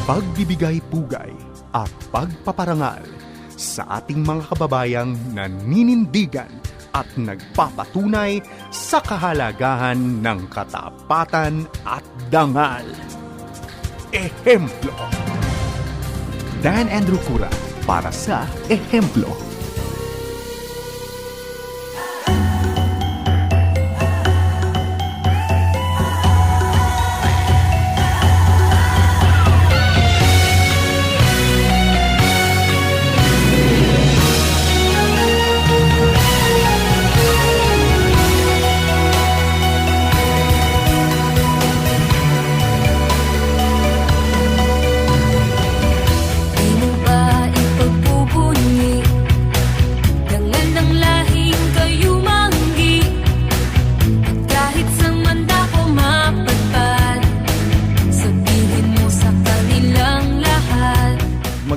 pagbibigay pugay at pagpaparangal sa ating mga kababayang naninindigan at nagpapatunay sa kahalagahan ng katapatan at dangal. Ehemplo. Dan Andrew Cura para sa Ehemplo.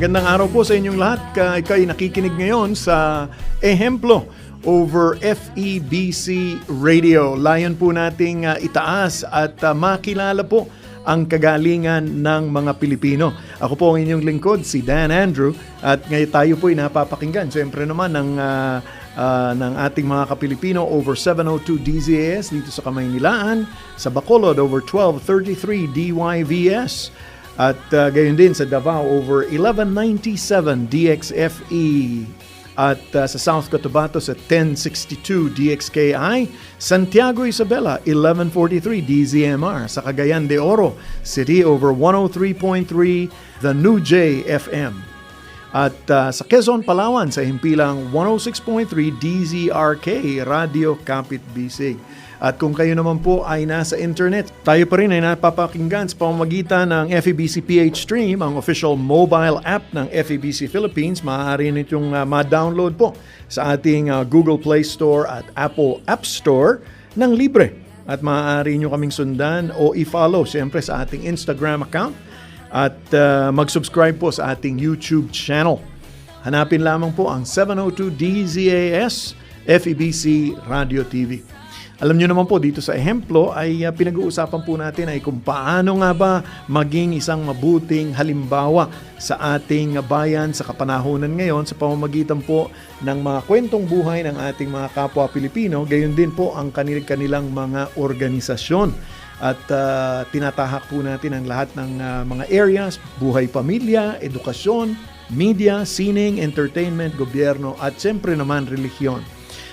Magandang araw po sa inyong lahat. Kayo nakikinig ngayon sa Ehemplo over FEBC Radio. Layon po nating itaas at makilala po ang kagalingan ng mga Pilipino. Ako po ang inyong lingkod, si Dan Andrew, at ngayon tayo po ay napapakinggan. Siyempre naman ng ating mga Kapilipino over 702 DZAS dito sa Kamaynilaan, sa Bacolod over 1233 DYVS, at gayon din sa Davao over 1197 DXFE, at sa South Cotabato sa 1062 DXKI, Santiago Isabela 1143 DZMR, sa Cagayan de Oro City over 103.3 The New J FM, at sa Quezon, Palawan sa himpilang 106.3 DZRK Radio Kapit Bisig. At kung kayo naman po ay nasa internet, tayo pa rin ay napapakinggan sa pamamagitan ng FEBC PH Stream, ang official mobile app ng FEBC Philippines. Maaari nitong ma-download po sa ating Google Play Store at Apple App Store ng libre. At maaari nyo kaming sundan o i-follow siyempre sa ating Instagram account at mag-subscribe po sa ating YouTube channel. Hanapin lamang po ang 702 DZAS FEBC Radio TV. Alam nyo naman po, dito sa Ehemplo ay pinag-uusapan po natin ay kung paano nga ba maging isang mabuting halimbawa sa ating bayan sa kapanahunan ngayon sa pamamagitan po ng mga kwentong buhay ng ating mga kapwa Pilipino, gayon din po ang kanilang mga organisasyon. At tinatahak po natin ang lahat ng mga areas, buhay pamilya, edukasyon, media, sining, entertainment, gobyerno, at siyempre naman relihiyon.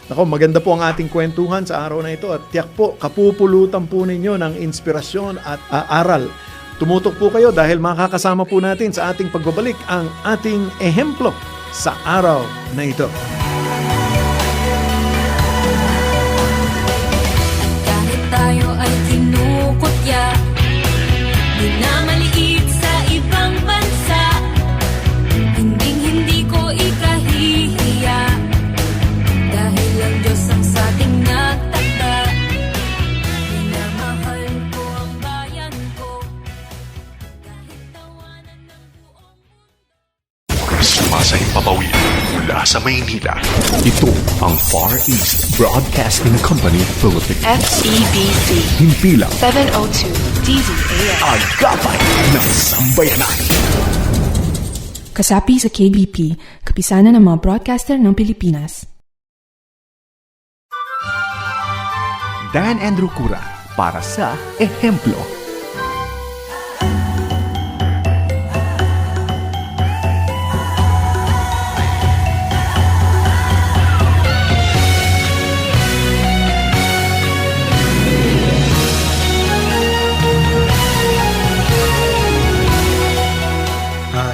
Ako, maganda po ang ating kwentuhan sa araw na ito at tiyak po, kapupulutan po ninyo ng inspirasyon at aral. Tumutok po kayo dahil makakasama po natin sa ating pagbabalik ang ating ehemplo sa araw na ito. Kahit tayo ay kinukutya, minamaliit sa ibang bansa, hindi ko ikahihiya. Dahil ang Diyos ang sa ating nagtakda, minamahal ko ang bayan ko, kahit tawanan ng buong mundo. Sumasayang papawid mula sa Maynila. Ito ang Far East Broadcasting Company Philippines. FEBC Himpilang 702 DZAS. Agapay ng Sambayanan. Kasapi sa KBP, kapisanan ng mga broadcaster ng Pilipinas. Dan Andrew Cura para sa Ehemplo.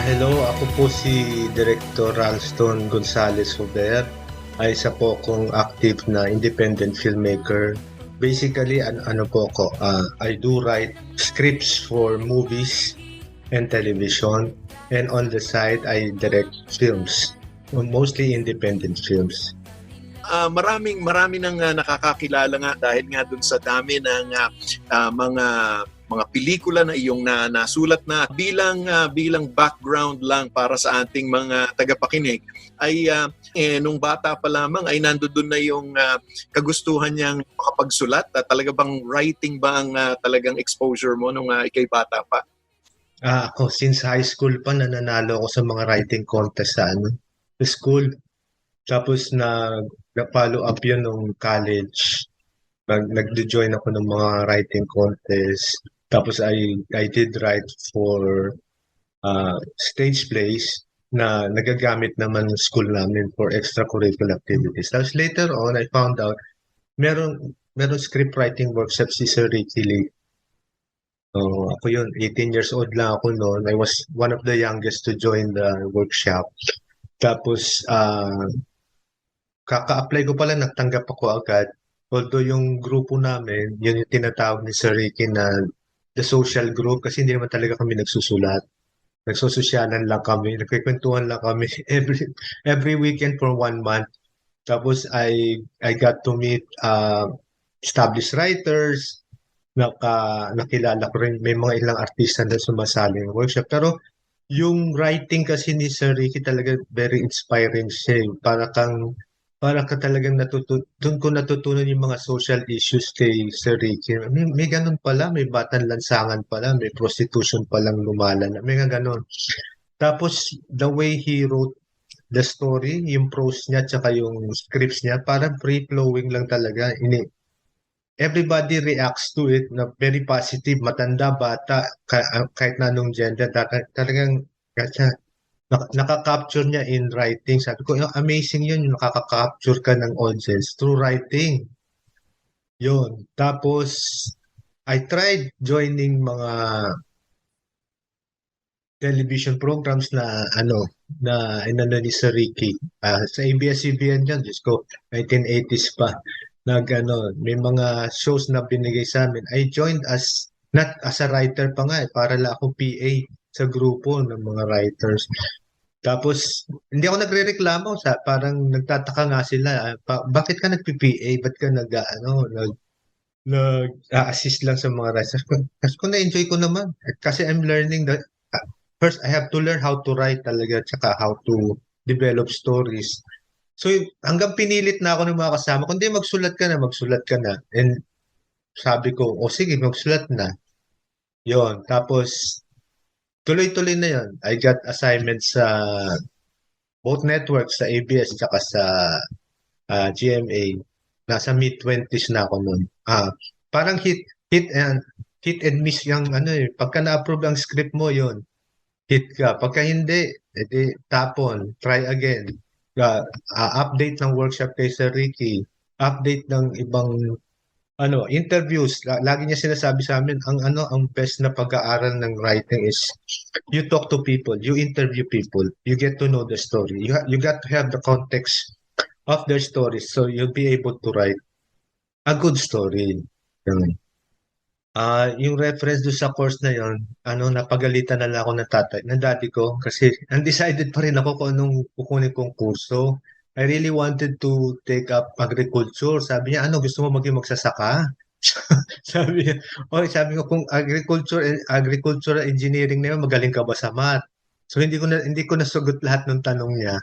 Hello, ako po si Director Ralston Gonzalez Huber. Ay isa po akong active na independent filmmaker. Basically, ano po ako, I do write scripts for movies and television, and on the side, I direct films, mostly independent films. Marami nang nakakakilala nga dahil nga dun sa dami ng mga pelikula na iyong nasulat na bilang background lang para sa ating mga tagapakinig ay nung bata pa lamang ay nandoon na yung kagustuhan niyang makapagsulat. Talaga bang writing ba ang talagang exposure mo nung ikay bata pa? Ako, since high school pa, nananalo ako sa mga writing contest sa sa school. Tapos na-follow up yun nung college. Nag-join ako ng mga writing contest. Tapos I did write for stage plays na nagagamit naman ng school namin for extracurricular activities. Tapos later on, I found out meron script writing workshop si Sir Ricky Lee. So, ako yun, 18 years old lang ako noon. I was one of the youngest to join the workshop. Tapos, kaka-apply ko pala, nagtanggap ako agad. Although yung grupo namin, yun yung tinatawag ni Sir Ricky na the social group kasi hindi naman talaga kami nagsusulat. Nagsusosyalan lang kami, nagkikwentuhan lang kami every weekend for 1 month. Tapos I got to meet established writers, nakilala ko rin, may mga ilang artista na sumasali ng workshop. Pero yung writing kasi ni Sir Ricky talaga very inspiring siya. Para ka talagang doon ko natutunan yung mga social issues kay Sir Ricky. May ganun pala, may batang lansangan pala, may prostitution palang lumalan. May nga ganun. Tapos, the way he wrote the story, yung prose niya, tsaka yung scripts niya, parang free-flowing lang talaga. Everybody reacts to it na very positive, matanda, bata, kahit na anong gender, talagang nakaka-capture niya in writing. Sabi ko, amazing yun, yung nakaka-capture ka ng audience through writing. Yun. Tapos, I tried joining mga television programs na ni Sir Ricky. Sa ABS-CBN yan, Diyos ko, 1980s pa. May mga shows na binigay sa amin. I joined not as a writer pa nga, para lang ako PA sa grupo ng mga writers. Tapos, hindi ako nagrereklamo, parang nagtataka nga sila, bakit ka nag-PPA? Ba't ka nag-assist lang sa mga writers? Kasi ko na-enjoy ko naman. Kasi I'm learning that, first, I have to learn how to write talaga, tsaka how to develop stories. So, hanggang pinilit na ako ng mga kasama, kundi magsulat ka na. And sabi ko, sige, magsulat na. Yon. Tapos, tuloy-tuloy na yon. I got assignments sa both networks, sa ABS tsaka sa GMA. Nasa mid-20s na ako noon. Parang hit and miss yung pagka na-approve ang script mo, yon hit ka. Pagka hindi, edi tapon, try again. Update ng workshop kay Sir Ricky, update ng ibang interviews. Lagi niya sinasabi sa amin, ang best na pag-aaral ng writing is you talk to people, you interview people, you get to know the story. You got to have the context of their stories so you'll be able to write a good story. Ganun. Yung reference do sa course na yon, napagalitan na lang ako ng daddy ko kasi undecided pa rin ako kung anong kukunin kong kurso. I really wanted to take up agriculture. Sabi niya, gusto mo maging magsasaka? sabi ko, kung agricultural engineering na yun, magaling ka ba sa math? So hindi ko nasagot lahat ng tanong niya.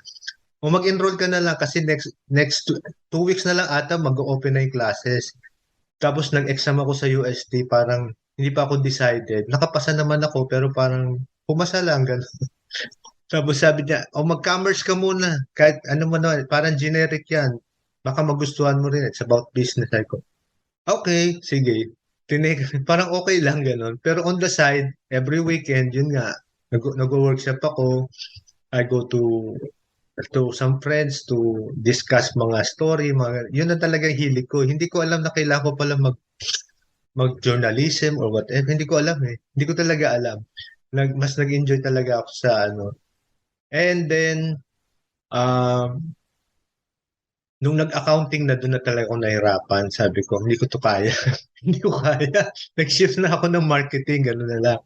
O mag-enroll ka na lang kasi next 2 weeks na lang ata mag-open na yung classes. Tapos nag-exam ako sa UST, parang hindi pa ako decided. Nakapasa naman ako pero parang pumasa lang. Ganun. Tapos sabi niya, mag-commerce ka muna. Kahit parang generic yan. Baka magustuhan mo rin. It's about business. Okay, sige. Parang okay lang ganun. Pero on the side, every weekend, yun nga, nag-workshop ako. I go to some friends to discuss mga story, yun na talagang hilig ko. Hindi ko alam na kailangan ko pala mag-journalism or whatever. Hindi ko alam eh. Hindi ko talaga alam. Mas nag-enjoy talaga ako sa And then, nung nag-accounting na doon na talaga ako nahirapan, sabi ko, hindi ko to kaya. Hindi ko kaya. Nag-shift na ako ng marketing, gano'n na lang.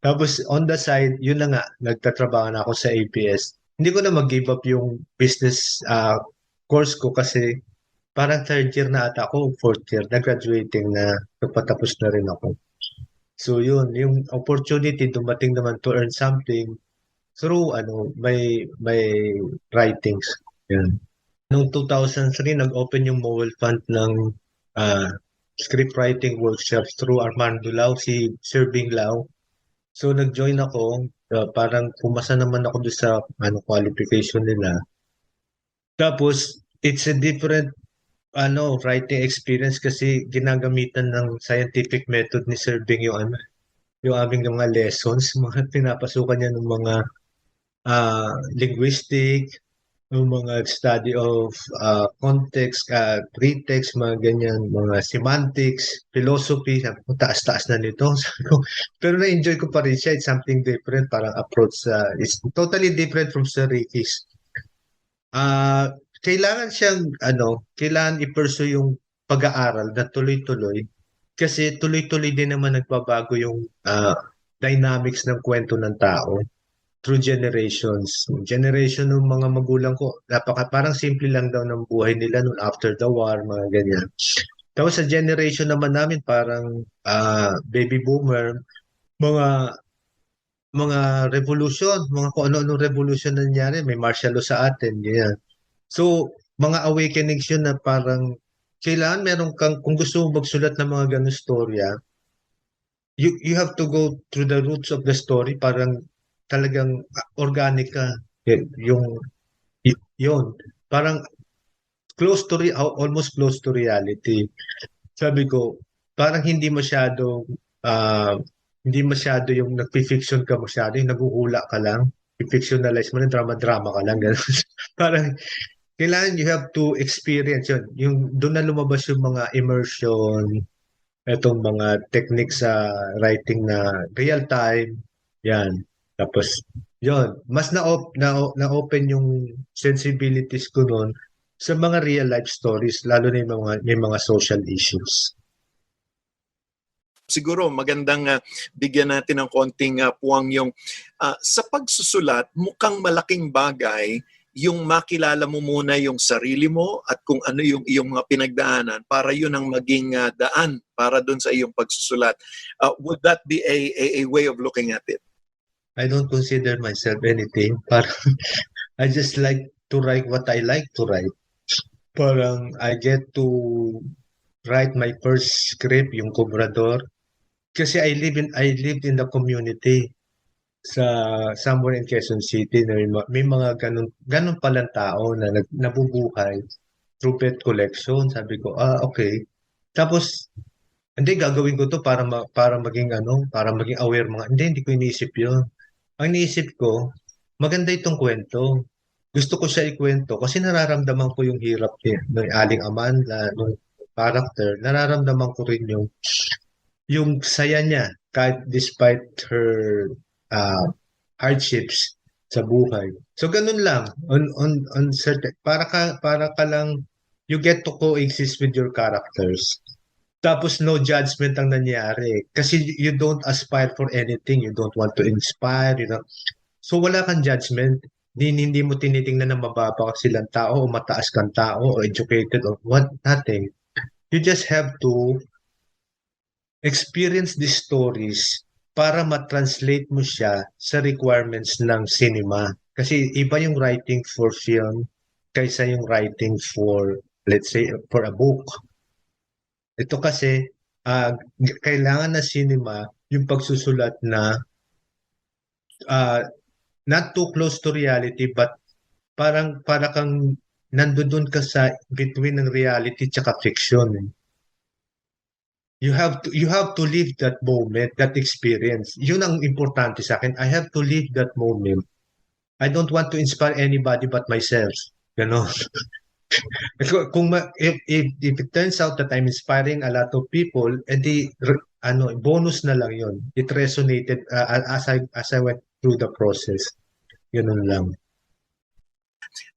Tapos on the side, yun na nga, nagtatrabaho na ako sa ABS. Hindi ko na mag-give up yung business course ko kasi parang 3rd year na ata ako, 4th year, na-graduating na, nagpatapos na rin ako. So yun, yung opportunity dumating naman to earn something through my writings. Yan. Noong 2003, nag-open yung Mowel Fund ng script writing workshops through Armando Lau, si Sir Bing Lau. So nag-join ako, parang pumasa naman ako doon sa qualification nila. Tapos it's a different writing experience kasi ginagamitan ng scientific method ni Sir Bing yung aming mga lessons, mga pinapasukan niya ng mga linguistic, yung mga study of context, pretext, mga ganyan, mga semantics, philosophy. Sabi ko, taas-taas na nito. Sabi ko, pero na-enjoy ko pa rin siya. It's something different, parang approach. It's totally different from Sir Ricky's. Kailangan kailangan i-pursue yung pag-aaral na tuloy-tuloy kasi tuloy-tuloy din naman nagbabago yung dynamics ng kwento ng tao through generations. Generation ng mga magulang ko, parang simple lang daw ng buhay nila noon after the war, mga ganyan. Tapos sa generation naman namin, parang baby boomer, mga revolution, mga kung ano-ano revolution na nangyari, may martial law sa atin, ganyan. So, mga awakenings yun na parang kailangan meron kang, kung gusto mo magsulat ng mga ganun storya, you have to go through the roots of the story, parang talagang organic ka. Yung, yun, parang almost close to reality. Sabi ko, parang hindi masyado yung nagpi-fiction ka masyado, yung naguhula ka lang, i-fictionalize mo na drama-drama ka lang. Ganun. Parang kailangan you have to experience yun. Yung doon na lumabas yung mga immersion, etong mga techniques sa writing na real time, yan. Tapos, yun, mas na-open yung sensibilities ko noon sa mga real life stories, lalo na yung may mga social issues. Siguro magandang bigyan natin ng konting puwang yung sa pagsusulat, mukhang malaking bagay yung makilala mo muna yung sarili mo at kung ano yung iyong mga pinagdaanan para yun ang maging daan para dun sa iyong pagsusulat. Would that be a way of looking at it? I don't consider myself anything. Parang I just like to write what I like to write. Parang I get to write my first script, yung Cobrador. Kasi I lived in the community sa somewhere in Quezon City na may mga ganun palang tao na nabubuhay through pet collection. Sabi ko, okay. Tapos hindi gagawin ko to para maging aware hindi ko iniisip 'yun. Ang iniisip ko, maganda itong kwento. Gusto ko siya ikwento kasi nararamdaman ko yung hirap ng Aling Amanda, ng character. Nararamdaman ko rin yung saya niya kahit despite her hardships sa buhay. So ganun lang on certain para ka lang you get to coexist with your characters. Tapos no judgment ang nangyari kasi you don't aspire for anything, you don't want to inspire, So wala kang judgment. Hindi mo tinitingnan na mababa ka silang tao o mataas kang tao o educated or what, nothing. You just have to experience these stories para ma-translate mo siya sa requirements ng cinema. Kasi iba yung writing for film kaysa yung writing for, let's say, for a book. Ito kasi, kailangan na cinema yung pagsusulat na not too close to reality but para kang nandoon ka sa between ng reality tsaka fiction. You have to live that moment, that experience. Yun ang importante sa akin. I have to live that moment. I don't want to inspire anybody but myself. Ganon. If it turns out that I'm inspiring a lot of people, edi bonus na lang yun. It resonated as I went through the process. Ganun lang.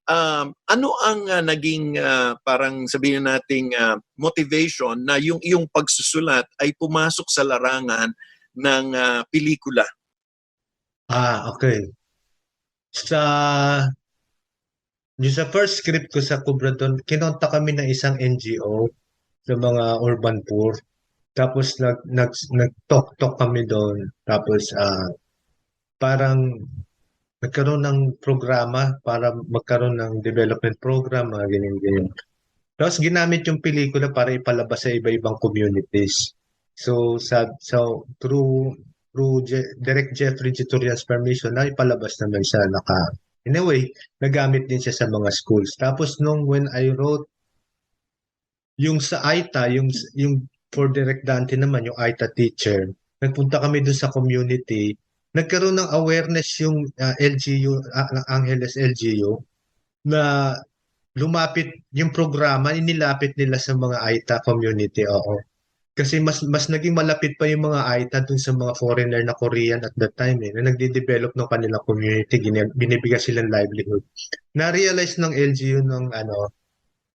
Ano ang naging parang sabihin nating motivation na yung iyong pagsusulat ay pumasok sa larangan ng pelikula? Okay. Yung sa first script ko sa Cobradon, kinontak kami ng isang NGO sa mga urban poor. Tapos nag-talk kami doon. Tapos parang nagkaroon ng programa para magkaroon ng development program, mga ganyan. Tapos ginamit yung pelikula para ipalabas sa iba-ibang communities. So through through Direct Jeffrey Giturian's permission na ipalabas naman siya anyway, nagamit din siya sa mga schools. Tapos when I wrote yung sa AITA, yung for Direct Dante naman, yung AITA teacher, nagpunta kami doon sa community, nagkaroon ng awareness yung LGU, Angeles LGU, na lumapit yung programa, inilapit nila sa mga AITA community, oo. Kasi mas naging malapit pa yung mga AITA dun sa mga foreigner na Korean at that time na nagde-develop ng kanilang community, binibigyan silang livelihood. Na-realize ng LGU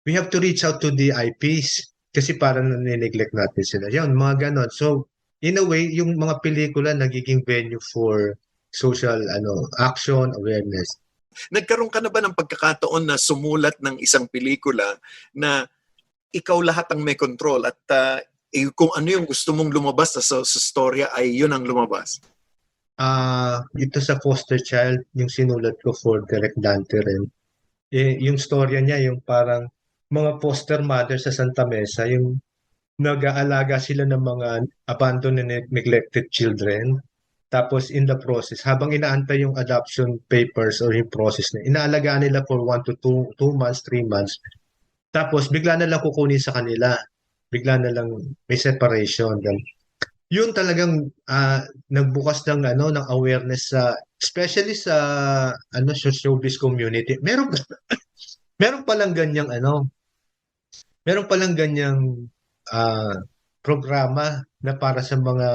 we have to reach out to the IPs kasi parang nanineglect natin sila. Yun, mga ganon. So, in a way, yung mga pelikula nagiging venue for social action, awareness. Nagkaroon ka na ba ng pagkakataon na sumulat ng isang pelikula na ikaw lahat ang may control at kung ano yung gusto mong lumabas sa storya ay yun ang lumabas? Ito sa Foster Child, yung sinulat ko for Direct Dante rin. Yung storya niya, yung parang mga foster mother sa Santa Mesa, yung nag-aalaga sila ng mga abandoned and neglected children. Tapos in the process, habang inaantay yung adoption papers or yung process na, inaalagaan nila for 1 to 2 months, 3 months. Tapos bigla na lang kukunin sa kanila. Bigla na lang may separation. Yun talagang nagbukas ng awareness especially sa showbiz community. Meron palang ganyang programa na para sa mga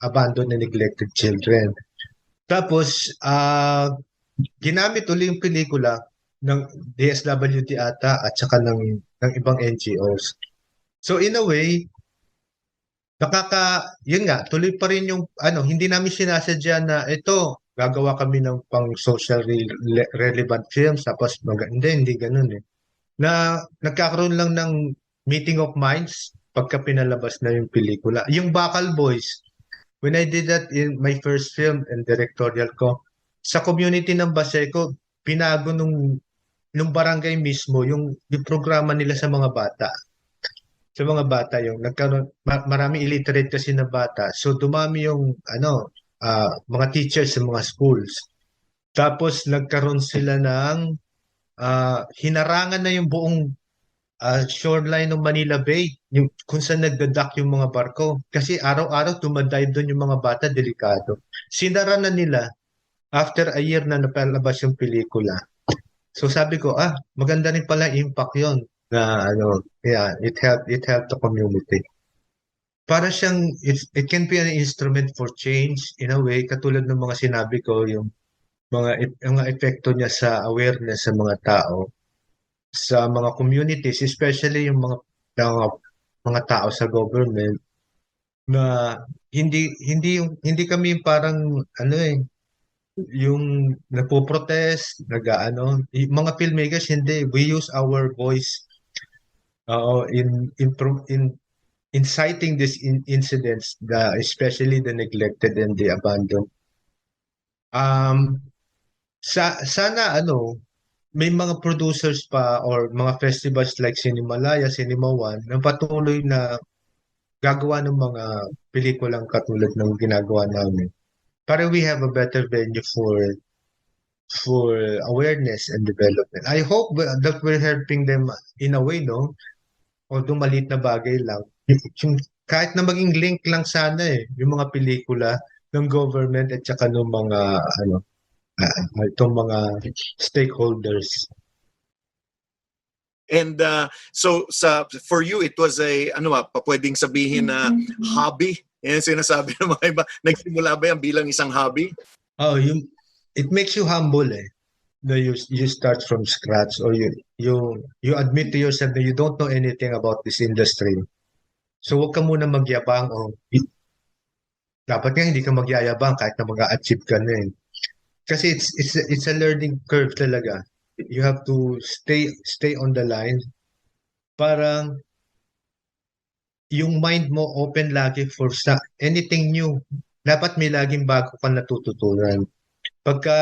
abandoned and neglected children. Tapos ginamit ulit yung pelikula ng DSWD ata at saka ng ibang NGOs. So in a way, yun nga, tuloy pa rin yung hindi namin sinasadya na ito, gagawa kami ng pang social relevant films tapos hindi ganun na nagkakaroon lang ng meeting of minds pagka pinalabas na yung pelikula. Yung Bakal Boys, when I did that in my first film and directorial ko, sa community ng Baseco, pinago nung barangay mismo yung programa nila sa mga bata. Sa mga bata yung nagkaroon, maraming illiterate kasi na bata. So dumami yung mga teachers sa mga schools. Tapos nagkaroon sila ng hinarangan na yung buong shoreline ng Manila Bay, yung kung saan nagdadak yung mga barko. Kasi araw-araw dumadive doon yung mga bata, delikado. Sinara na nila after a year na napalabas yung pelikula. So sabi ko, maganda rin pala impact yon na it helped the community. Para siyang, it can be an instrument for change in a way, katulad ng mga sinabi ko, yung mga epekto niya sa awareness sa mga tao, sa mga communities, especially yung mga tao sa government, na hindi kami parang yung nagpo-protest, mga filmmakers hindi, we use our voice in inciting these incidents, especially the neglected and the abandoned. Sana may mga producers pa or mga festivals like Cinemalaya, Cinema One na patuloy na gagawa ng mga pelikulang katulad ng ginagawa namin. Para we have a better venue for awareness and development. I hope that we're helping them in a way, no? Although maliit na bagay lang. Kahit na maging link lang sana yung mga pelikula ng government at saka ng mga itong mga stakeholders. And so for you, it was pwedeng sabihin na hobby. Yan sinasabi ng mga iba. Nagsimula ba yan bilang isang hobby? It makes you humble na you start from scratch, or you admit to yourself that you don't know anything about this industry. So wag ka muna magyabang dapat nga hindi ka magyayabang kahit na mag-a-achieve ka na Kasi it's a learning curve talaga. You have to stay on the line. Parang yung mind mo open lagi for anything new. Dapat may laging bago kang natututunan. Pagka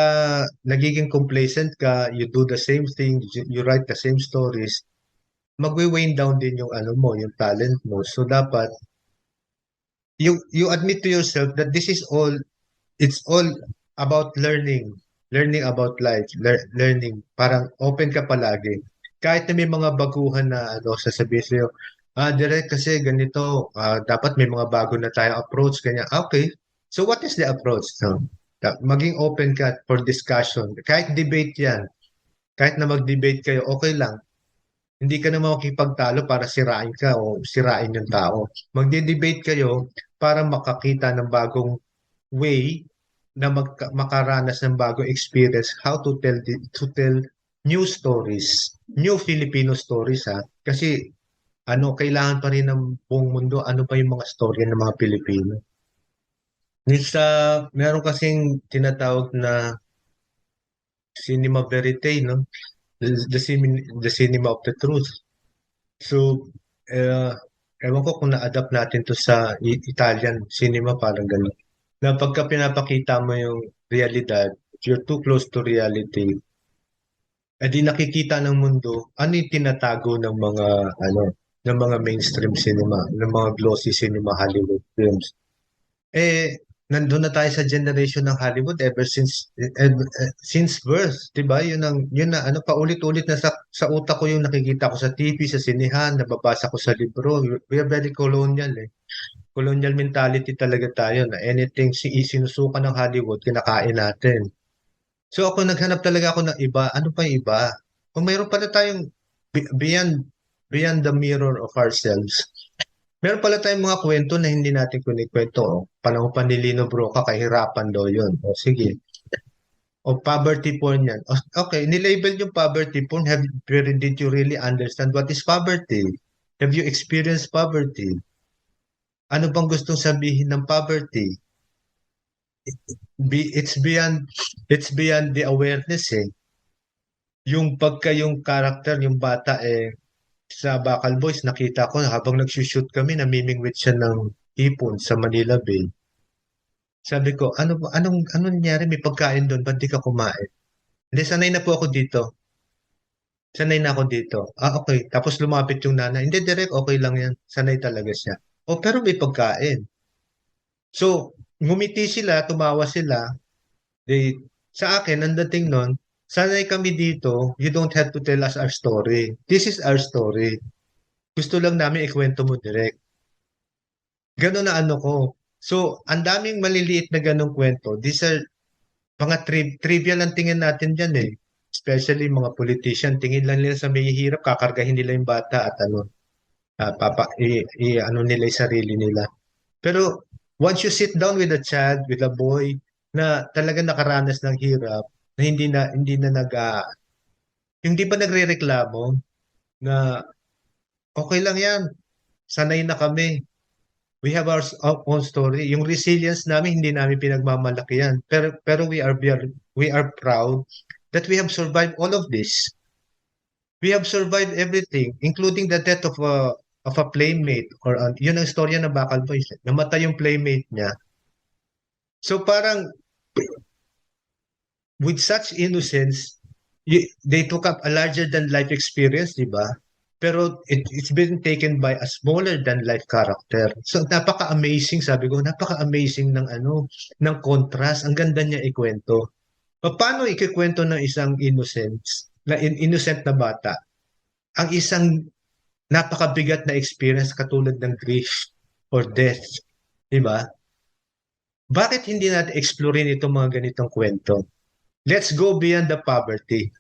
nagiging complacent ka, you do the same thing, you write the same stories, magwi-wane down din yung yung talent mo. So dapat you admit to yourself that this is all, it's all about learning about life, learning. Parang open ka palagi. Kahit na may mga baguhan na ano, sasabihin sa'yo, direct kasi ganito, dapat may mga bago na tayong approach, ganyan. Okay, so what is the approach? No? Maging open ka for discussion. Kahit debate yan, kahit na mag-debate kayo, okay lang. Hindi ka na makikipagtalo para sirain ka o sirain yung tao. Magde-debate kayo para makakita ng bagong way na makaranas ng bagong experience, how to tell new stories, new Filipino stories ha. Kasi ano, kailangan pa rin ng buong mundo, ano pa yung mga storya ng mga Pilipino. Meron kasing tinatawag na cinema verite, no? The cinema of the truth. So, ewan ko kung na-adapt natin to sa Italian cinema, parang gano'n. Na pagka pinapakita mo yung realidad, if you're too close to reality, di nakikita ng mundo ano yung tinatago ng mga ng mga mainstream cinema, ng mga glossy cinema, Hollywood films. Nandun na tayo sa generation ng Hollywood ever since birth, 'di ba? Yun na ano, paulit-ulit na sa utak ko yung nakikita ko sa TV, sa sinehan, nababasa ko sa libro. We are very colonial eh. Colonial mentality talaga tayo na anything sinusukan ng Hollywood, kinakain natin. So ako naghanap talaga ako ng iba. Ano pa yung iba? Kung mayroon pala tayong beyond the mirror of ourselves, meron pala tayong mga kwento na hindi natin kunikwento. Oh. Panahon pa ni Lino Broca, kahirapan daw yun. O sige. O poverty porn yan. Okay, nilabel yung poverty porn. Did you really understand what is poverty? Have you experienced poverty? Ano bang gustong sabihin ng poverty? It's beyond the awareness eh. Yung yung character, yung bata sa Bacal Boys, nakita ko habang nagsushoot kami, namimingwit siya ng hipon sa Manila Bay. Sabi ko, anong nangyari? May pagkain doon, ba't di ka kumain? Hindi, sanay na po ako dito. Sanay na ako dito. Okay. Tapos lumapit yung nanay. Hindi, direct, okay lang yan. Sanay talaga siya. Pero may pagkain. So, ngumiti sila, tumawa sila. Sa akin, ang dating nun, sanay kami dito, you don't have to tell us our story. This is our story. Gusto lang namin ikwento mo direct. Ganon na ano ko. So, ang daming maliliit na ganong kwento. These are mga trivia lang tingin natin dyan eh. Especially mga politician, tingin lang nila sa may hirap, kakargahin nila yung bata at ano nila yung sarili nila. Pero, once you sit down with a child, with a boy, na talaga nakaranas ng hirap, na hindi pa nagrereklamo na okay lang yan, sanay na kami. We have our own story. Yung resilience namin, hindi namin pinagmamalaki yan. Pero we are proud that we have survived all of this. We have survived everything, including the death of a playmate. Yun ang storya ng Bacal Boys. Namatay yung playmate niya. So parang, with such innocence, they took up a larger than life experience, di ba? Pero it's been taken by a smaller than life character. So napaka-amazing, sabi ko, napaka-amazing ng contrast. Ang ganda niya ikwento. Paano ikikwento ng isang innocent na bata ang isang napakabigat na experience katulad ng grief or death, di ba? Bakit hindi natin explorein itong mga ganitong kwento? Let's go beyond the poverty.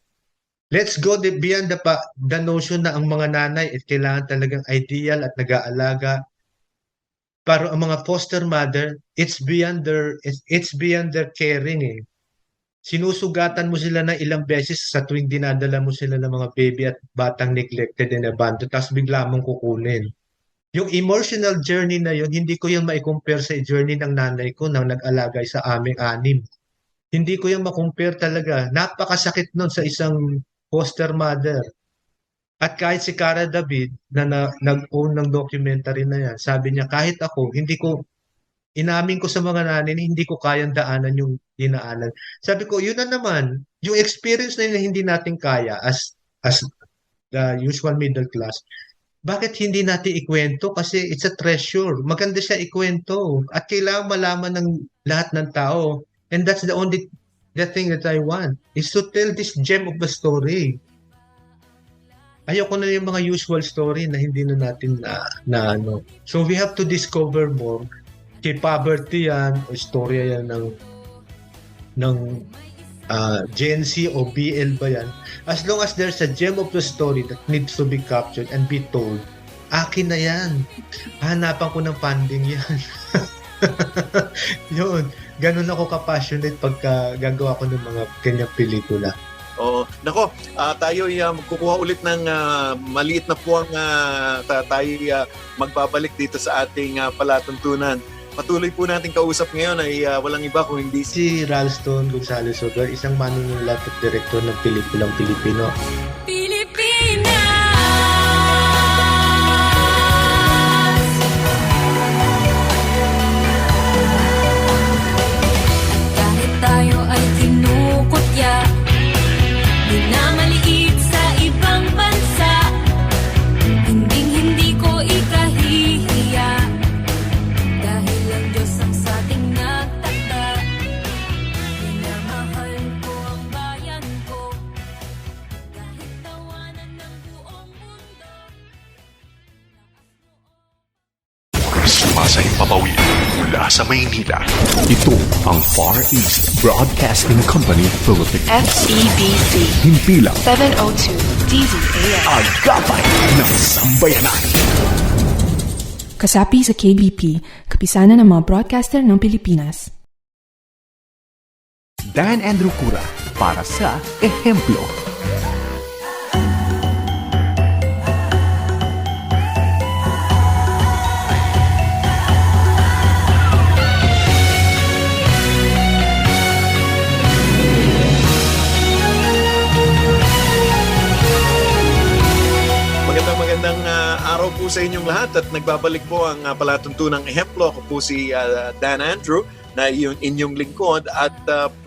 Let's go beyond the notion na ang mga nanay kailangan talagang ideal at nag-aalaga. Pero ang mga foster mother, it's beyond their caring eh. Sinusugatan mo sila ng ilang beses sa tuwing dinadala mo sila ng mga baby at batang neglected and abandoned, tapos bigla mong kukunin. Yung emotional journey na yun, hindi ko yung ma-compare sa journey ng nanay ko nang nag-alagay sa aming 6. Hindi ko yung ma-compare talaga. Napakasakit nun sa isang foster mother. At kahit si Cara David na nag-own ng documentary na yan, sabi niya, kahit ako, inamin ko sa mga nanay, hindi ko kayang daanan yung dinaanan. Sabi ko, yun na naman, yung experience na yun na hindi natin kaya as the usual middle class, bakit hindi natin ikwento? Kasi it's a treasure. Maganda siya ikwento. At kailangan malaman ng lahat ng tao. And that's the thing that I want, is to tell this gem of the story. Ayoko na yung mga usual story na hindi na natin na ano. So we have to discover more. Kay poverty yan, o istorya yan ng Gen Z o BL ba yan. As long as there's a gem of the story that needs to be captured and be told, akin na yan. Hanapan ko ng funding yan. Yun. Ganun ako ka-passionate pagka gagawa ko ng mga kanyang pelikula. Oo. Nako, tayo magkukuha ulit ng maliit na puwang tayo magbabalik dito sa ating palatuntunan. Patuloy po natin kausap ngayon ay walang iba kung hindi Si Ralston Gonzales Sober, isang manunulat at direktor ng pelikulang Pilipino. Pilipinas. Kahit tayo ay kinukutya, minamaliit sa ibang bansa, hindi ko ikahihiya, dahil ang Diyos ang sating nagtakda. Minamahal ko ang bayan ko, kahit tawanan ng buong mundo. Sumasayang papawid mula sa Maynila. Ito ang Far East Broadcasting Company Philippines. FEBC Himpilang 702 DZAM. agapay ng sambayanan. Kasapi sa KBP, kapisanan ng mga broadcaster ng Pilipinas. Dan Andrew Cura para sa Ehemplo. Magandang araw po sa inyong lahat at nagbabalik po ang palatuntunang Ehemplo. Ako po si Dan Andrew na inyong lingkod at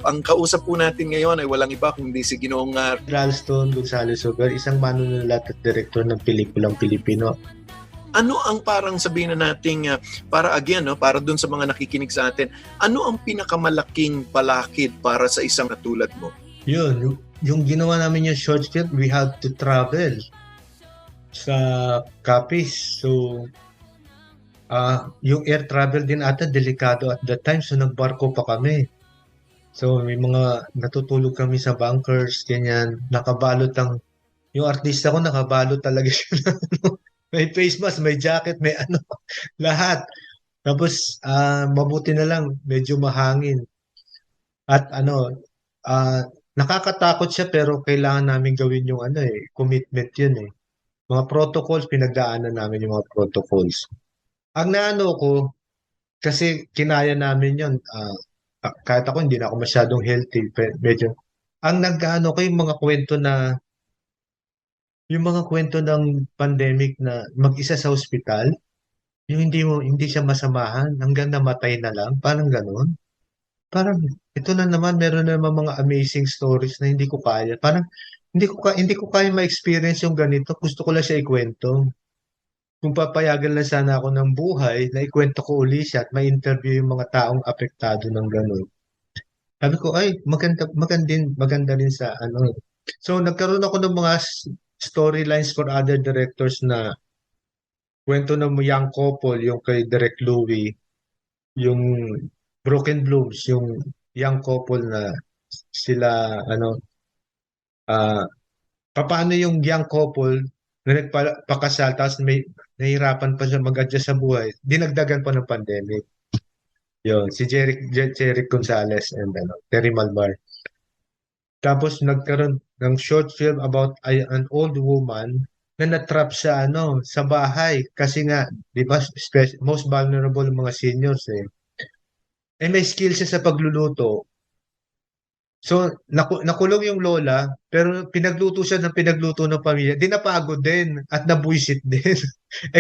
ang kausap po natin ngayon ay walang iba kundi si Ginoong Ralston Gonzales Sober, isang manunulat at direktor ng pelikulang Pilipino. ano ang parang sabihin na nating para again, no, para dun sa mga nakikinig sa atin, ano ang pinakamalaking palakid para sa isang katulad mo? Yun, yung ginawa namin yung short film, we had to travel sa Capiz. So, yung air travel din ata, delikado at that time. So, nagbarko pa kami. So, may mga natutulog kami sa bunkers, ganyan. Nakabalot yung artista ko, nakabalot talaga siya. May face mask, may jacket, may ano, lahat. Tapos, mabuti na lang, medyo mahangin. At nakakatakot siya pero kailangan namin gawin yung commitment yun eh. Mga protocols, pinagdaanan namin yung mga protocols. Ang naano ko, kasi kinaya namin yun, kahit ako hindi na ako masyadong healthy, medyo, ang nag-ano ko yung mga kwento ng pandemic na mag-isa sa ospital, yung hindi siya masamahan, hanggang namatay na lang, parang gano'n. Parang, ito na naman, meron na naman mga amazing stories na hindi ko kaya. Parang, hindi ko kaya ma-experience yung ganito. Gusto ko lang siya ikwento. Kung papayagan lang sana ako ng buhay, na ikwento ko uli siya at ma-interview yung mga taong apektado ng gano'n. Sabi ko, ay, maganda rin sa ano. So, nagkaroon ako ng mga storylines for other directors na kwento ng young couple, yung kay Direk Louie, yung Broken Blooms, yung young couple na sila, paano yung young couple na nagpakasal tapos may nahirapan pa siya mag-adjust sa buhay, dinagdagan pa ng pandemic. Yun, si Jeric Gonzalez and Terry Malvar. Tapos nagkaroon ng short film about an old woman na natrap sa sa bahay kasi nga, 'di ba, most vulnerable ng mga seniors eh. May skill siya sa pagluluto. So, nakulong yung lola, pero pinagluto siya ng pinagluto ng pamilya. Di napagod din at nabuisit din.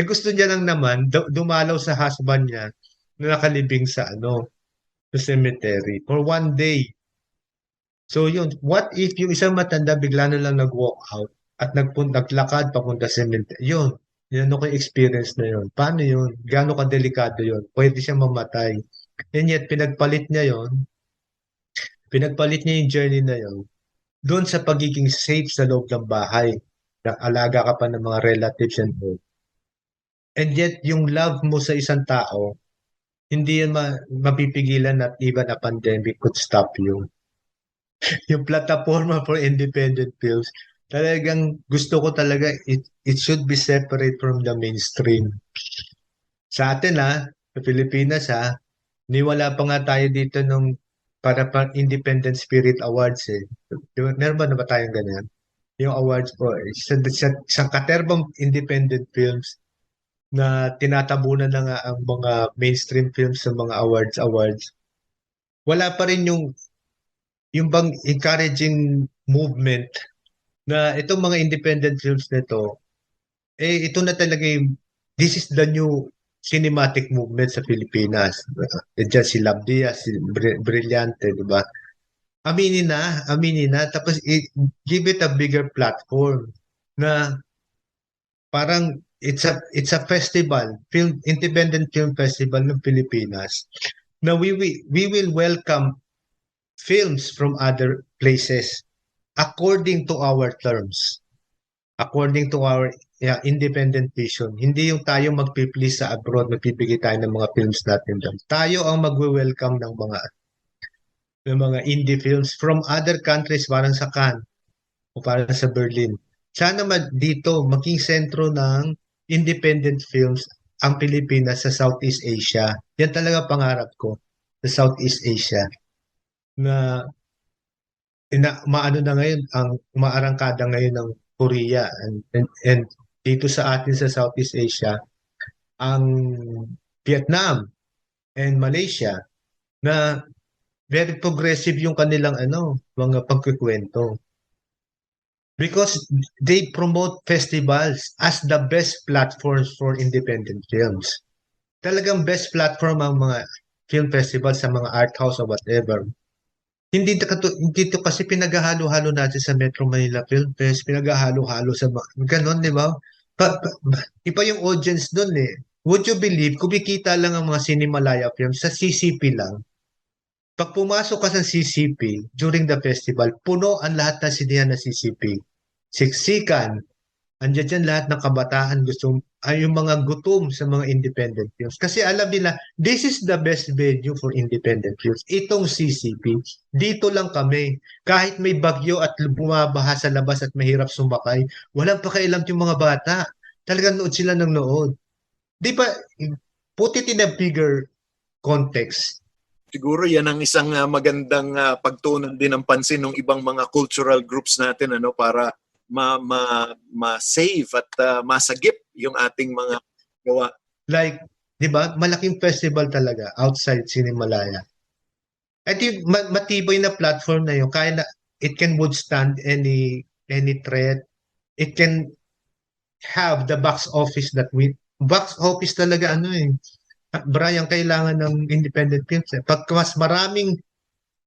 Gusto niya lang naman dumalaw sa husband niya na nakalibing sa sa cemetery for one day. So, yun. What if yung isang matanda bigla na lang nag-walk out at naglakad papunta sa cemetery? Yun. Yan ko experience na yun. Paano yun? Gaano kadelikado yun? Pwede siya mamatay. And yet, pinagpalit niya yung journey na yun doon sa pagiging safe sa loob ng bahay. Alaga ka pa ng mga relatives and all. And yet, yung love mo sa isang tao, hindi yan mapipigilan at even a pandemic could stop you. Yung plataforma for independent films, talagang gusto ko talaga, it should be separate from the mainstream. Sa atin sa Pilipinas niwala pa nga tayo dito nung para pa Independent Spirit Awards eh. Meron ba na ba tayong ganyan? Yung awards po, sa katerbang independent films na tinatabunan na nga ang mga mainstream films sa mga awards. Wala pa rin yung bang encouraging movement na itong mga independent films nito, ito na talaga this is the new cinematic movement sa Pilipinas. Diyan si Lab Diaz, si Brillante, di ba? Aminin na, tapos give it a bigger platform na parang it's a festival, independent film festival ng Pilipinas na we will welcome films from other places according to our terms, according to our independent vision. Hindi yung tayo magpiplease sa abroad, magpipigay tayo ng mga films natin doon. Tayo ang magwe-welcome ng mga indie films from other countries, parang sa Cannes o parang sa Berlin. Sana dito maging sentro ng independent films ang Pilipinas sa Southeast Asia. Yan talaga pangarap ko sa Southeast Asia na maano na ngayon ang umaarangkada ngayon ng Korea and dito sa atin sa Southeast Asia ang Vietnam and Malaysia na very progressive yung kanilang mga pagkukwento because they promote festivals as the best platforms for independent films. Talagang best platform ang mga film festivals sa mga art house or whatever. Hindi to kasi pinaghahalo-halo natin sa Metro Manila Film Fest, pinaghahalo-halo sa ganon, di ba? Iba yung audience doon eh. Would you believe, kumikita lang ang mga Cinemalaya films sa CCP lang. Pag pumasok ka sa CCP during the festival, puno ang lahat ng sinehan ng CCP. Siksikan, andiyan dyan lahat ng kabataan yung mga gutom sa mga independent films. Kasi alam nila, this is the best venue for independent films. Itong CCP, dito lang kami. Kahit may bagyo at bumabaha sa labas at mahirap sumakay, walang pakialam yung mga bata. Talagang nood sila ng nood. Di ba, put it in a bigger context. Siguro yan ang isang magandang pagtuunan din ng pansin ng ibang mga cultural groups natin para ma-save at masagip yung ating mga gawa. Like, di ba, malaking festival talaga outside Cinemalaya. At yung matibay na platform na yun, kaya na, it can withstand any threat. It can have the box office box office talaga Brian, kailangan ng independent films. Pag mas maraming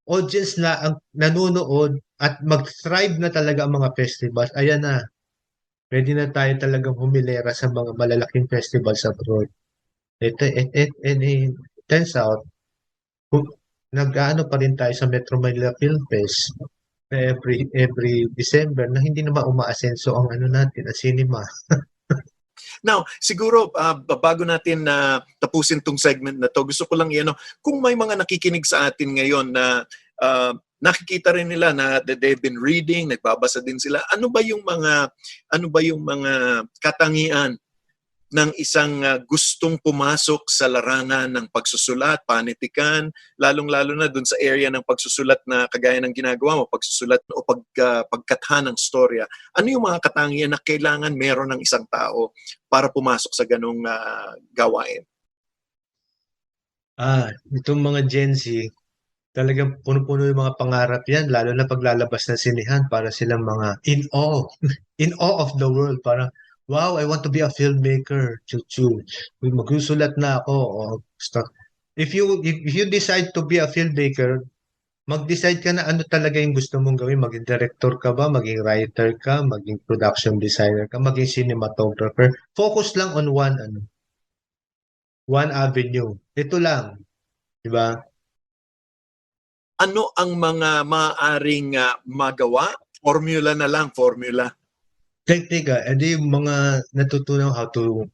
audience na ang nanonood at mag-thrive na talaga ang mga festivals, ayan na. Pwede na tayo talagang humilera sa mga malalaking festivals abroad. It turns out, nag-aano pa rin tayo sa Metro Manila Film Fest na every December na hindi naman umaasenso ang natin, ang cinema. Now, siguro bago natin tapusin tong segment na to, gusto ko lang kung may mga nakikinig sa atin ngayon na nakikita rin nila na they've been reading, nagbabasa din sila. Ano ba yung mga katangian ng isang gustong pumasok sa larangan ng pagsusulat, panitikan, lalong-lalo na dun sa area ng pagsusulat na kagaya ng ginagawa mo, pagsusulat o pagkatha ng storya. Ano yung mga katangian na kailangan meron ng isang tao para pumasok sa ganung gawain? Itong mga Gen Z, talagang puno-puno yung mga pangarap yan, lalo na paglalabas ng sinihan para silang mga in awe of the world. Parang, wow, I want to be a filmmaker. Magsusulat na ako. If you decide to be a filmmaker, mag-decide ka na ano talaga yung gusto mong gawin. Maging director ka ba, maging writer ka, maging production designer ka, maging cinematographer. Focus lang on one avenue. Ito lang, di ba? Ano ang mga maaaring magawa? Formula na lang, formula. Teka, edi yung mga natutunan how to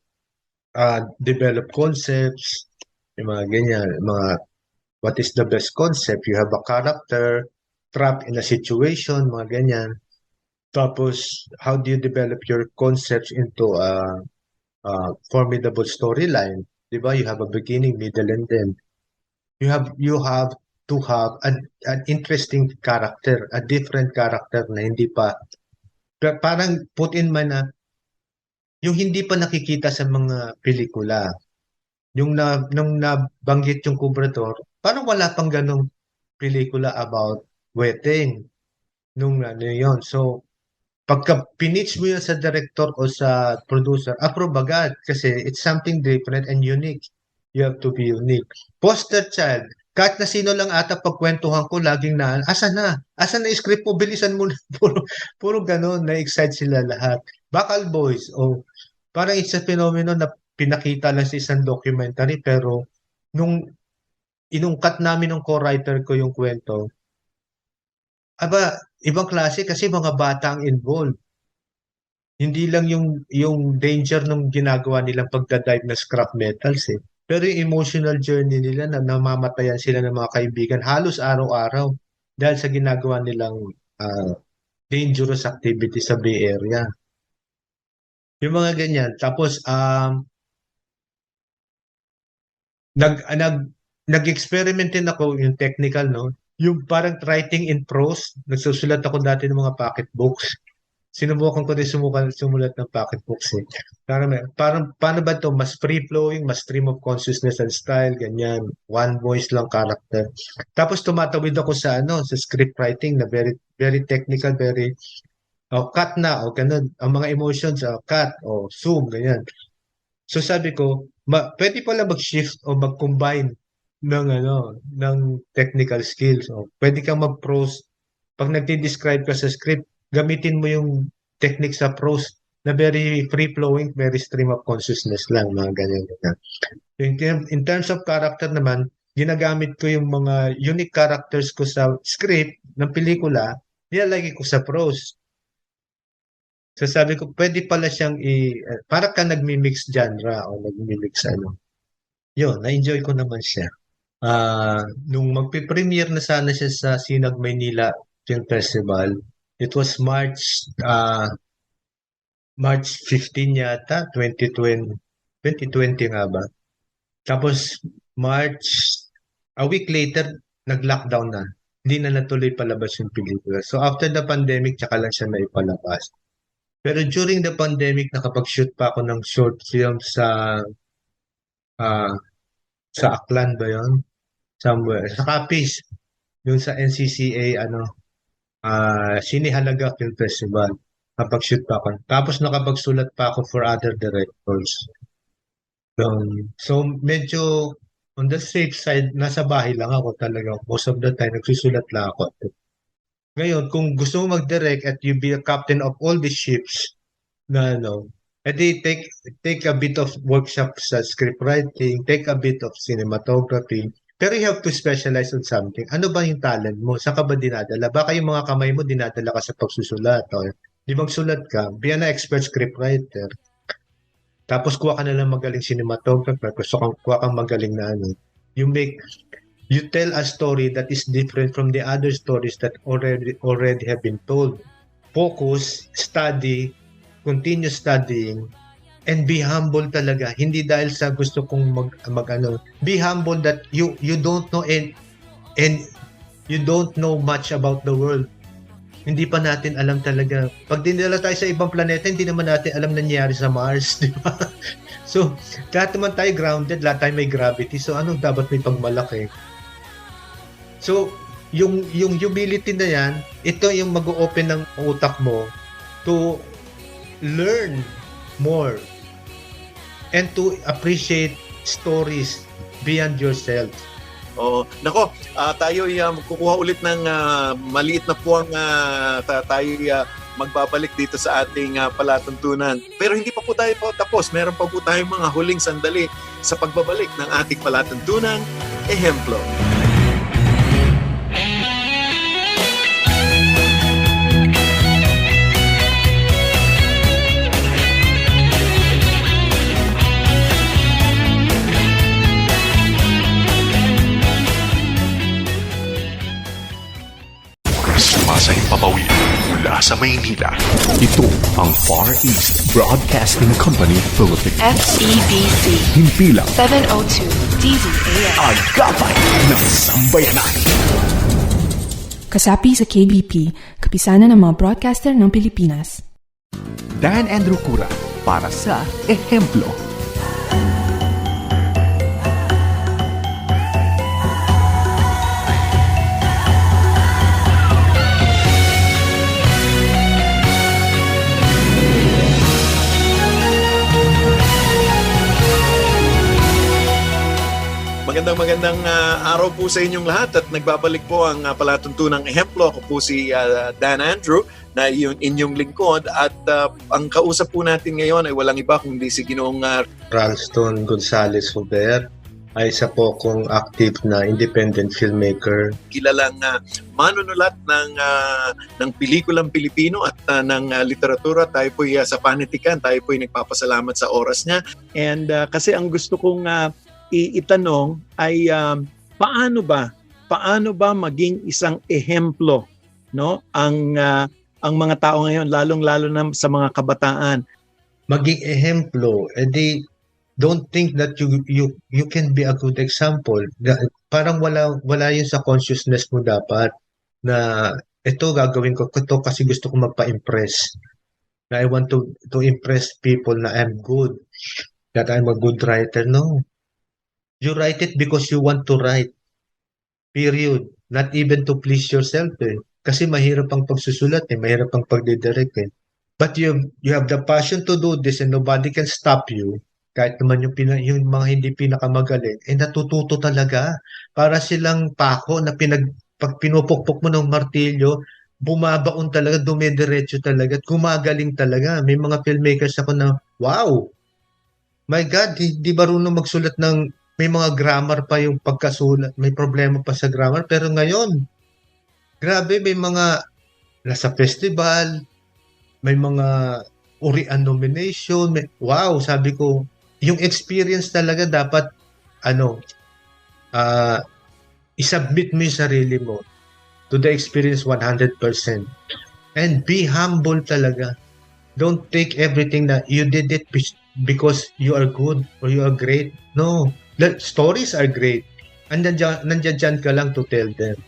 develop concepts, yung mga ganyan, what is the best concept? You have a character trapped in a situation, mga ganyan. Tapos, how do you develop your concepts into a formidable storyline? Diba? You have a beginning, middle, and end. You have to have an interesting character, a different character na hindi pa parang put in mind na yung hindi pa nakikita sa mga pelikula. Nung nabanggit yung Kubrador, parang wala pang ganong pelikula about wedding. Nung ano yun. So, pagka pinitch mo yun sa director o sa producer, approve agad kasi it's something different and unique. You have to be unique. Poster child, kahit na sino lang ata pagkwentuhan ko, laging asan na? Asan na yung script mo? Bilisan mo na. Puro ganun, na-excite sila lahat. Bakal Boys, parang it's a phenomenon na pinakita lang sa isang documentary pero nung inungkat namin ng co-writer ko yung kwento, ibang klase kasi mga bata ang involved. Hindi lang yung danger ng ginagawa nilang pagdadive na scrap metals eh. Pero yung emotional journey nila na namamatayan sila ng mga kaibigan halos araw-araw dahil sa ginagawa nilang dangerous activity sa Bay Area. Yung mga ganyan. Tapos, nag-experiment din ako yung technical, no? Yung parang writing in prose. Nagsusulat ako dati ng mga pocket books. Sinubukan ko din sumulat ng pocket books eh. Parang paano ba to? Mas free-flowing, mas stream of consciousness and style, ganyan. One voice lang character. Tapos tumatawid ako sa script writing na very very technical, very cut na o ganun. Ang mga emotions, cut o zoom, ganyan. So sabi ko, pwede pala mag-shift o mag-combine ng technical skills. O pwede kang mag-prose. Pag nagdi-describe ka sa script, gamitin mo yung technique sa prose na very free-flowing, very stream of consciousness lang, mga ganyan. In terms of character naman, ginagamit ko yung mga unique characters ko sa script ng pelikula, nilalagay ko sa prose. So sabi ko, pwede pala siyang para ka nagmi-mix genre o nagmi-mix Yun, na-enjoy ko naman siya. Nung magpe-premiere na sana siya sa Sinag Maynila Film Festival, it was March 15 yata, 2020 nga ba? Tapos a week later, nag-lockdown na. Hindi na natuloy palabas yung pelikula. So after the pandemic, tsaka lang siya naipalabas. Pero during the pandemic, nakapag-shoot pa ako ng short film sa Aklan ba yun? Somewhere. Sa Capiz. Yung sa NCCA, Sinihalaga Film Festival. Nakapag-shoot pa ako. Tapos nakapagsulat pa ako for other directors. So medyo on the safe side, nasa bahay lang ako talaga. Most of the time, nagsusulat lang ako. Ngayon, kung gusto mo mag-direct at you be a captain of all the ships edi take a bit of workshop sa script writing, take a bit of cinematography, pero you have to specialize on something. Ano ba yung talent mo? Saan ka ba dinadala? Baka yung mga kamay mo dinadala ka sa pagsusulat. Di magsulat ka, be an expert script writer. Tapos kuha ka na lang magaling cinematographer, kuha kang magaling na you tell a story that is different from the other stories that already have been told. Focus, study, continue studying, and be humble talaga. Hindi dahil sa gusto kong be humble that you don't know and you don't know much about the world. Hindi pa natin alam talaga. Pag dinala tayo sa ibang planeta, hindi naman natin alam nangyayari sa Mars, di ba? So, lahat naman tayo grounded, lahat tayo may gravity. So, dapat may pagmalaki? So, yung humility na yan, ito yung mag-open ng utak mo to learn more and to appreciate stories beyond yourself. Oo. Nako, tayo ay kukuha ulit ng maliit na puwang tayo magbabalik dito sa ating palatuntunan. Pero hindi pa po tayo tapos. Meron pa po tayong mga huling sandali sa pagbabalik ng ating palatuntunan. Ehemplo. Sumasayang papawid mula sa Maynila. Ito ang Far East Broadcasting Company Philippines. FEBC Himpilang 702 DZAM. agapay ng sambayanan. Kasapi sa KBP, kapisanan ng mga broadcaster ng Pilipinas. Dan Andrew Cura para sa Ehemplo. Magandang araw po sa inyong lahat at nagbabalik po ang palatuntunang Ehemplo. Ako po si Dan Andrew na inyong lingkod at ang kausap po natin ngayon ay walang iba kundi si Ginoong Ralston Gonzales Huber ay isa po kong active na independent filmmaker. kilalang manunulat ng pelikulang Pilipino at ng literatura. Tayo po sa panitikan, tayo po nagpapasalamat sa oras niya. And kasi ang gusto kong itanong ay paano ba maging isang ehemplo, no, ang mga tao ngayon, lalong-lalo na sa mga kabataan. Maging ehemplo, edi don't think that you can be a good example. Parang wala yun sa consciousness mo dapat na ito gagawin ko ito kasi gusto ko magpa-impress. Na I want to impress people na I'm good, that I'm a good writer. No. You write it because you want to write. Period. Not even to please yourself eh. Kasi mahirap ang pagsusulat eh, mahirap ang pagdidirect eh. But you have the passion to do this and nobody can stop you. Kahit naman yung mga hindi pinakamagaling, eh natututo talaga. Para silang pako na pag pinupukpok mo ng martilyo, bumabaon talaga, dumidiretso talaga, at gumagaling talaga. May mga filmmakers ako na, wow! My God, di marunong magsulat ng may mga grammar pa yung pagkasulat, may problema pa sa grammar, pero ngayon, grabe, may mga nasa festival, may mga urian nomination, wow, sabi ko, yung experience talaga dapat, isubmit mo yung sarili mo to the experience 100%. And be humble talaga. Don't take everything that you did it because you are good or you are great. No. The stories are great. And nandiyan ka lang to tell them.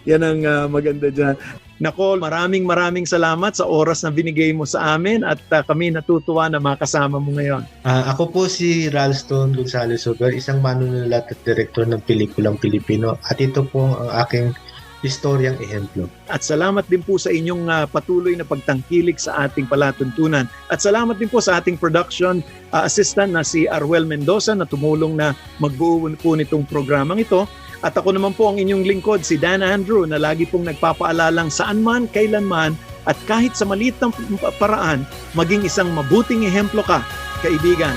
Yan ang maganda dyan. Nako, maraming salamat sa oras na binigay mo sa amin at kami natutuwa na makasama mo ngayon. Ako po si Ralston Gonzales Huber, isang manunulat at direktor ng pelikulang Pilipino. At ito po ang aking istoryang ehemplo. At salamat din po sa inyong patuloy na pagtangkilik sa ating palatuntunan. At salamat din po sa ating production assistant na si Arwel Mendoza na tumulong na magbuo po nitong programang ito. At ako naman po ang inyong lingkod, si Dan Andrew, na lagi pong nagpapaalalang saan man, kailanman, at kahit sa maliit na paraan, maging isang mabuting ehemplo ka, kaibigan.